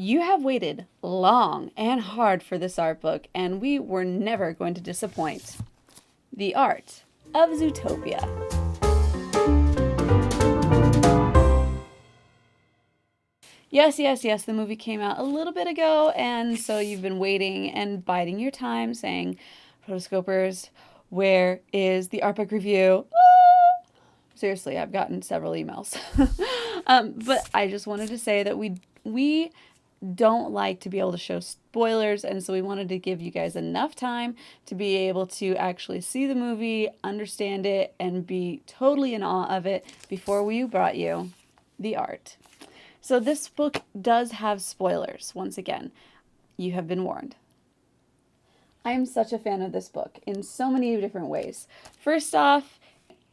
You have waited long and hard for this art book, and we were never going to disappoint. The Art of Zootopia. Yes, the movie came out a little bit ago, and so you've been waiting and biding your time saying, Rotoscopers, where is the art book review? Seriously, I've gotten several emails. But I just wanted to say that we don't like to be able to show spoilers, and so we wanted to give you guys enough time to be able to actually see the movie, understand it, and be totally in awe of it before we brought you the art. So this book does have spoilers, once again. You have been warned. I am such a fan of this book in so many different ways. First off,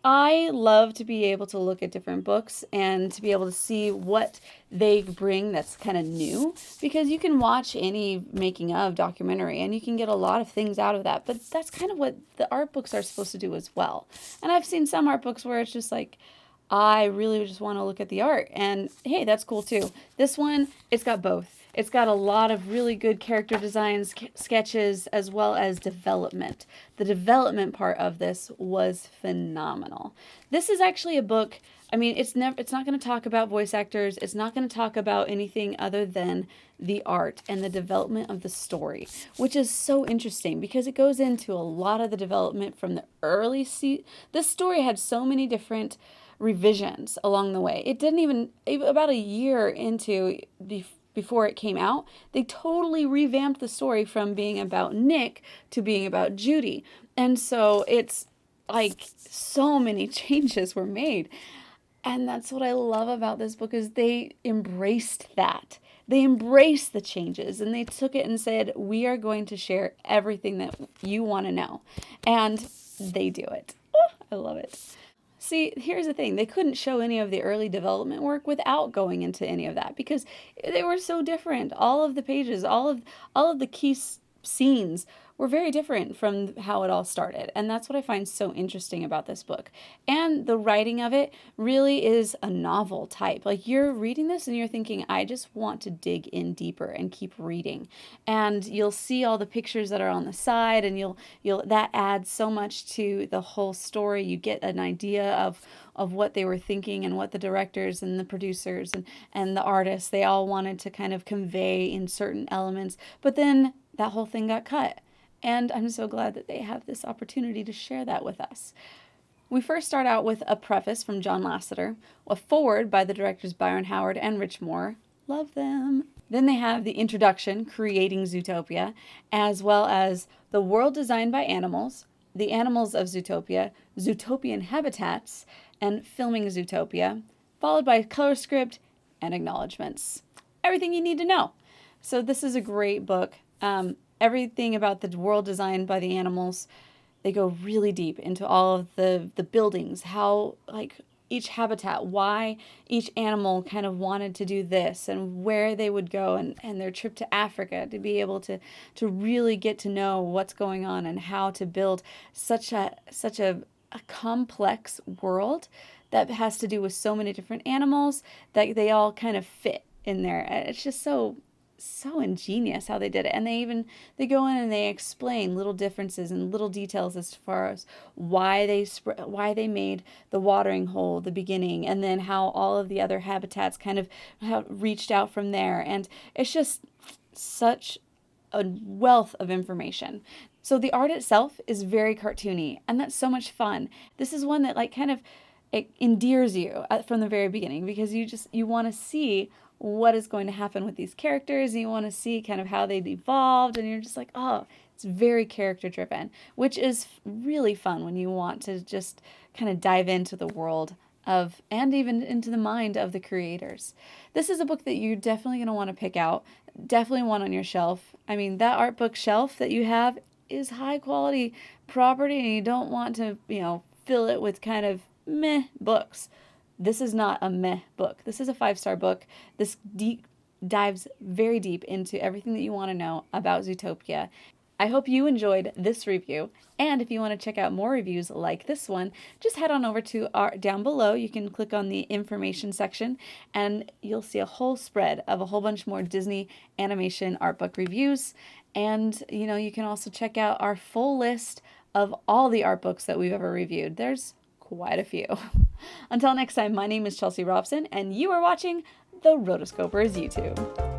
I love to be able to look at different books and to be able to see what they bring that's kind of new, because you can watch any making of documentary and you can get a lot of things out of that, but that's kind of what the art books are supposed to do as well. And I've seen some art books where it's just like, I really just want to look at the art, and hey, that's cool too. This one, it's got both. It's got a lot of really good character designs, sketches, as well as development. The development part of this was phenomenal. This is actually a book, I mean, it's not going to talk about voice actors. It's not going to talk about anything other than the art and the development of the story, which is so interesting because it goes into a lot of the development from the early This story had so many different revisions along the way. It didn't even about a year into before it came out, they totally revamped the story from being about Nick to being about Judy. And so it's like so many changes were made. And that's what I love about this book, is they embraced that. They embraced the changes, and they took it and said, we are going to share everything that you want to know. And they do it. Oh, I love it. See, here's the thing. They couldn't show any of the early development work without going into any of that, because they were so different. All of the pages, all of the key scenes were very different from how it all started. And that's what I find so interesting about this book. And the writing of it really is a novel type. Like, you're reading this and you're thinking, I just want to dig in deeper and keep reading. And you'll see all the pictures that are on the side, and you'll that adds so much to the whole story. You get an idea of what they were thinking and what the directors and the producers and the artists, they all wanted to kind of convey in certain elements. But then that whole thing got cut. And I'm so glad that they have this opportunity to share that with us. We first start out with a preface from John Lasseter, a foreword by the directors Byron Howard and Rich Moore. Love them. Then they have the introduction, Creating Zootopia, as well as the world designed by animals, the animals of Zootopia, Zootopian habitats, and filming Zootopia, followed by color script and acknowledgments. Everything you need to know. So this is a great book. Everything about the world designed by the animals, they go really deep into all of the buildings, how, like, each habitat, why each animal kind of wanted to do this, and where they would go, and their trip to Africa to be able to really get to know what's going on and how to build such a complex world that has to do with so many different animals that they all kind of fit in there. It's just so ingenious how they did it. And they go in and they explain little differences and little details as far as why they made the watering hole the beginning, and then how all of the other habitats kind of reached out from there. And it's just such a wealth of information. So the art itself is very cartoony, and that's so much fun. This is one that it endears you from the very beginning, because you want to see what is going to happen with these characters, and you want to see kind of how they've evolved, and you're just like, oh, it's very character driven, which is really fun when you want to just kind of dive into the world of, and even into the mind of the creators. This is a book that you're definitely going to want to pick out, definitely one on your shelf. I mean, that art book shelf that you have is high quality property, and you don't want to, fill it with kind of meh books. This is not a meh book. This is a 5-star book. This dives very deep into everything that you want to know about Zootopia. I hope you enjoyed this review. And if you want to check out more reviews like this one, just head on over to our down below. You can click on the information section and you'll see a whole spread of a whole bunch more Disney animation art book reviews. And you can also check out our full list of all the art books that we've ever reviewed. There's quite a few. Until next time, my name is Chelsea Robson, and you are watching the Rotoscopers YouTube.